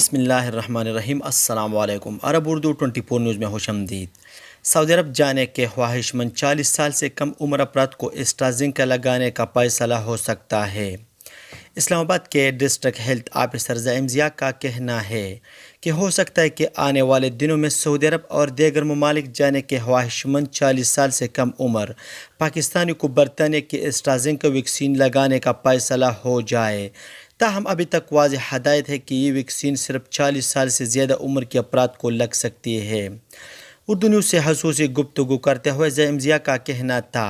بسم اللہ الرحمن الرحیم۔ السلام علیکم۔ عرب اردو 24 نیوز میں خوش آمدید۔ سعودی عرب جانے کے خواہش مند 40 سال سے کم عمر افراد کو اسٹرازینکا لگانے کا فیصلہ ہو سکتا ہے۔ اسلام آباد کے ڈسٹرکٹ ہیلتھ آفیسر زعیم ضیاء کا کہنا ہے کہ ہو سکتا ہے کہ آنے والے دنوں میں سعودی عرب اور دیگر ممالک جانے کے خواہش مند 40 سال سے کم عمر پاکستانی کو برطانیہ کی اسٹرازینکا ویکسین لگانے کا فیصلہ ہو جائے۔ تاہم ابھی تک واضح ہدایت ہے کہ یہ ویکسین صرف 40 سال سے زیادہ عمر کے افراد کو لگ سکتی ہے۔ اردو نیوز سے خصوصی گفتگو کرتے ہوئے زعیم ضیاء کا کہنا تھا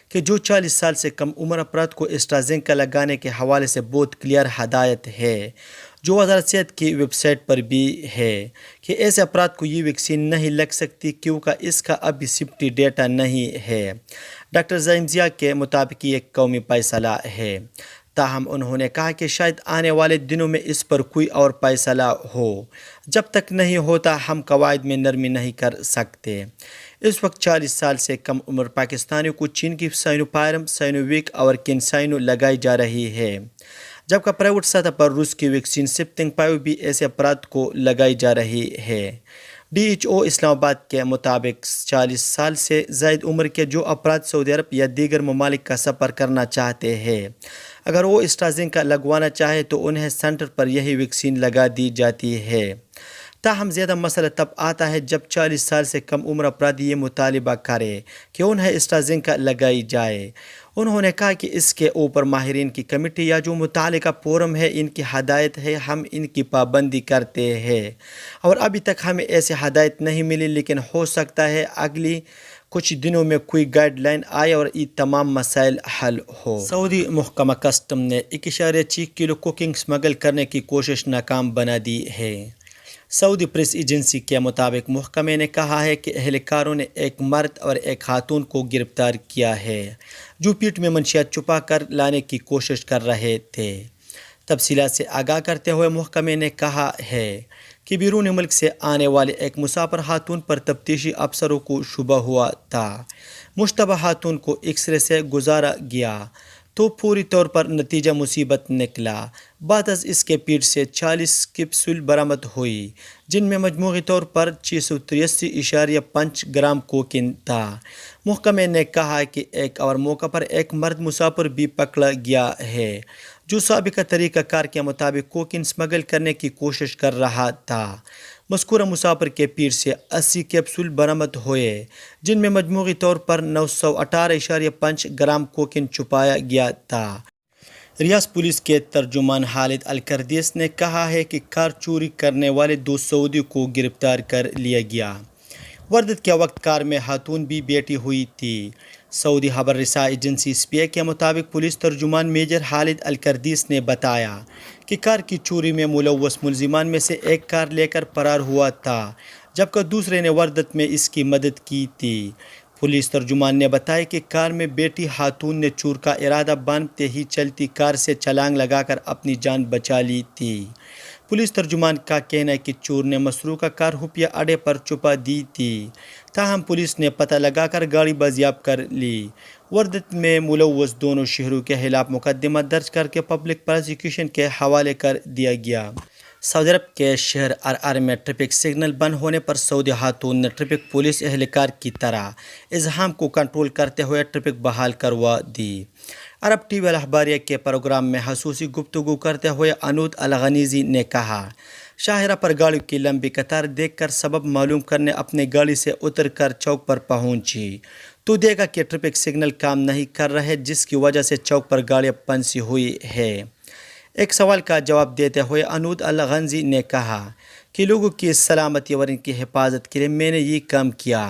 کہ جو 40 سال سے کم عمر افراد کو اسٹرازینکا لگانے کے حوالے سے بہت کلیئر ہدایت ہے، جو وزارت صحت کی ویب سائٹ پر بھی ہے، کہ ایسے افراد کو یہ ویکسین نہیں لگ سکتی کیونکہ اس کا ابھی سیفٹی ڈیٹا نہیں ہے۔ ڈاکٹر زعیم ضیاء کے مطابق یہ ایک قومی فیصلہ ہے، تاہم انہوں نے کہا کہ شاید آنے والے دنوں میں اس پر کوئی اور فیصلہ ہو۔ جب تک نہیں ہوتا ہم قواعد میں نرمی نہیں کر سکتے۔ اس وقت 40 سال سے کم عمر پاکستانیوں کو چین کی سائنو فارم، سائنو ویک اور کینسائنو لگائی جا رہی ہے، جبکہ پرائیویٹ سطح پر روس کی ویکسین سپوتنک 5 بھی ایسے افراد کو لگائی جا رہی ہے۔ ڈی ایچ او اسلام آباد کے مطابق 40 سال سے زائد عمر کے جو افراد سعودی عرب یا دیگر ممالک کا سفر کرنا چاہتے ہیں، اگر وہ اسٹرازینکا لگوانا چاہے تو انہیں سینٹر پر یہی ویکسین لگا دی جاتی ہے۔ تاہم زیادہ مسئلہ تب آتا ہے جب 40 سال سے کم عمر افراد یہ مطالبہ کرے کہ انہیں اسٹرازینکا لگائی جائے۔ انہوں نے کہا کہ اس کے اوپر ماہرین کی کمیٹی یا جو متعلقہ فورم ہے ان کی ہدایت ہے، ہم ان کی پابندی کرتے ہیں اور ابھی تک ہمیں ایسی ہدایت نہیں ملی، لیکن ہو سکتا ہے اگلی کچھ دنوں میں کوئی گائیڈ لائن آئے اور یہ تمام مسائل حل ہو۔ سعودی محکمہ کسٹم نے 1.6 کلو کوکینگ اسمگل کرنے کی کوشش ناکام بنا دی ہے۔ سعودی پریس ایجنسی کے مطابق محکمے نے کہا ہے کہ اہلکاروں نے ایک مرد اور ایک خاتون کو گرفتار کیا ہے جو پیٹ میں منشیات چھپا کر لانے کی کوشش کر رہے تھے۔ تفصیلات سے آگاہ کرتے ہوئے محکمے نے کہا ہے کہ بیرون ملک سے آنے والے ایک مسافر خاتون پر تفتیشی افسروں کو شبہ ہوا تھا۔ مشتبہ خاتون کو ایکس رے سے گزارا گیا تو فوری طور پر نتیجہ مثبت نکلا۔ بعد از اس کے پیٹ سے 40 کیپسول برآمد ہوئی جن میں مجموعی طور پر 683.5 گرام کوکین تھا۔ محکمے نے کہا کہ ایک اور موقع پر ایک مرد مسافر بھی پکڑا گیا ہے جو سابقہ طریقہ کار کے مطابق کوکین اسمگل کرنے کی کوشش کر رہا تھا۔ مذکورہ مسافر کے پیٹ سے 80 کیپسول برآمد ہوئے جن میں مجموعی طور پر 918.5 گرام کوکین چھپایا گیا تھا۔ ریاض پولیس کے ترجمان خالد الکردیس نے کہا ہے کہ کار چوری کرنے والے 2 سعودی کو گرفتار کر لیا گیا۔ واردات کے وقت کار میں خاتون بھی بیٹھی ہوئی تھی۔ سعودی خبر رساں ایجنسی SPA کے مطابق پولیس ترجمان میجر خالد الکردیس نے بتایا کہ کار کی چوری میں ملوث ملزمان میں سے ایک کار لے کر فرار ہوا تھا جبکہ دوسرے نے واردات میں اس کی مدد کی تھی۔ پولیس ترجمان نے بتایا کہ کار میں بیٹھی خاتون نے چور کا ارادہ باندھتے ہی چلتی کار سے چھلانگ لگا کر اپنی جان بچا لی تھی۔ پولیس ترجمان کا کہنا ہے کہ چور نے مسروقہ کار خفیہ اڈے پر چھپا دی تھی، تاہم پولیس نے پتہ لگا کر گاڑی بازیاب کر لی۔ واردات میں ملوث دونوں شہریوں کے خلاف مقدمہ درج کر کے پبلک پراسیکیوشن کے حوالے کر دیا گیا۔ سعودی عرب کے شہر عرعر میں ٹریفک سگنل بند ہونے پر سعودی خاتون نے ٹریفک پولیس اہلکار کی طرح ازدحام کو کنٹرول کرتے ہوئے ٹریفک بحال کروا دی۔ عرب ٹی وی الاخباریہ کے پروگرام میں خصوصی گفتگو کرتے ہوئے انود الغنیزی نے کہا، شاہراہ پر گاڑیوں کی لمبی قطار دیکھ کر سبب معلوم کرنے اپنی گاڑی سے اتر کر چوک پر پہنچی تو دیکھا کہ ٹریفک سگنل کام نہیں کر رہے جس کی وجہ سے چوک پر گاڑیاں پھنسی ہوئی ہیں۔ ایک سوال کا جواب دیتے ہوئے انود الغنیزی نے کہا کہ لوگوں کی سلامتی اور ان کی حفاظت کے لیے میں نے یہ کام کیا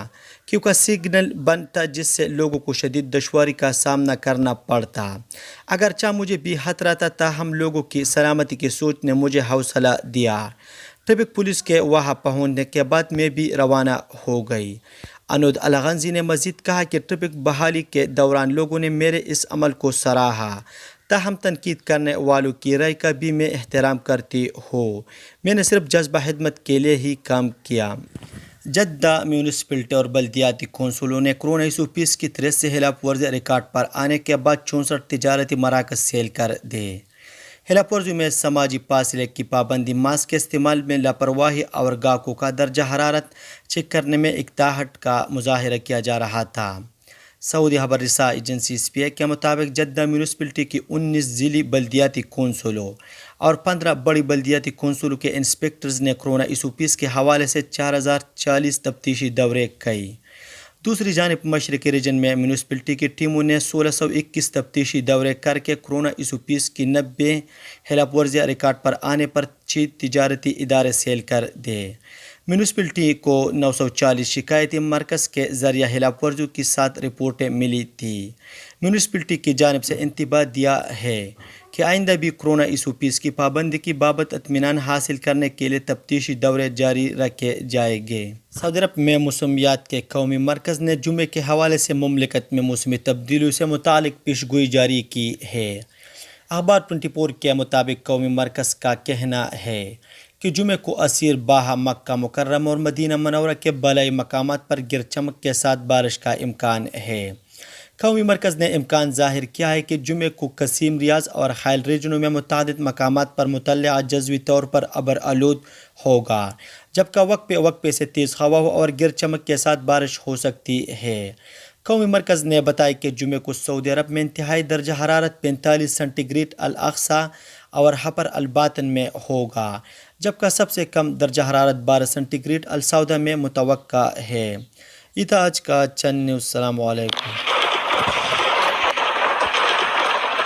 کیونکہ سگنل بند تھا جس سے لوگوں کو شدید دشواری کا سامنا کرنا پڑتا۔ اگرچہ مجھے بھی خطرہ تھا تاہم لوگوں کی سلامتی کی سوچ نے مجھے حوصلہ دیا۔ ٹریفک پولیس کے وہاں پہنچنے کے بعد میں بھی روانہ ہو گئی۔ انود الغنیزی نے مزید کہا کہ ٹریفک بحالی کے دوران لوگوں نے میرے اس عمل کو سراہا، تاہم تنقید کرنے والوں کی رائے کا بھی میں احترام کرتی ہوں۔ میں نے صرف جذبہ خدمت کے لیے ہی کام کیا۔ جدہ میونسپلٹی اور بلدیاتی کونسلوں نے کورونا ایشو پیس کی 83 خلاف ورزی ریکارڈ پر آنے کے بعد 64 تجارتی مراکز سیل کر دیے۔ ہیلاپ ورزی میں سماجی فاصلے کی پابندی، ماسک کے استعمال میں لاپرواہی اور گاہکوں کا درجہ حرارت چیک کرنے میں اقداحت کا مظاہرہ کیا جا رہا تھا۔ سعودی خبر رساں ایجنسی SPA کے مطابق جدہ میونسپلٹی کی 19 ضلعی بلدیاتی کونسلوں اور 15 بڑی بلدیاتی کونسلوں کے انسپکٹرز نے کورونا ایسوپیس کے حوالے سے 4040 تفتیشی دورے کیے۔ دوسری جانب مشرقی ریجن میں میونسپلٹی کی ٹیموں نے 1621 تفتیشی دورے کر کے کورونا ایسوپیس کی 90 ہیلاپ ورزیاں ریکارڈ پر آنے پر 6 تجارتی ادارے سیل کر دیے۔ میونسپلٹی کو 940 شکایتی مرکز کے ذریعہ ہیلاپ ورزیوں کی 7 رپورٹیں ملی تھیں۔ میونسپلٹی کی جانب سے انتباہ دیا ہے کہ آئندہ بھی کورونا ایسوپیس کی پابندی کی بابت اطمینان حاصل کرنے کے لیے تفتیشی دورے جاری رکھے جائیں گے۔ سعودی عرب میں موسمیات کے قومی مرکز نے جمعے کے حوالے سے مملکت میں موسمی تبدیلیوں سے متعلق پیش گوئی جاری کی ہے۔ اخبار 24 کے مطابق قومی مرکز کا کہنا ہے کہ جمعے کو عصیر باہا مکہ مکرمہ اور مدینہ منورہ کے بالائی مقامات پر گر چمک کے ساتھ بارش کا امکان ہے۔ قومی مرکز نے امکان ظاہر کیا ہے کہ جمعے کو قصیم، ریاض اور خیل ریجنوں میں متعدد مقامات پر مطلع جزوی طور پر ابر آلود ہوگا، جبکہ وقفے وقفے سے تیز ہوا اور گر چمک کے ساتھ بارش ہو سکتی ہے۔ قومی مرکز نے بتایا کہ جمعے کو سعودی عرب میں انتہائی درجہ حرارت 45 سینٹی گریڈ الاقصی اور حبر الباطن میں ہوگا، جبکہ سب سے کم درجہ حرارت 12 سینٹی گریڈ السوداء میں متوقع ہے۔ یہ تھا آج کا چند نیوز۔ السلام علیکم۔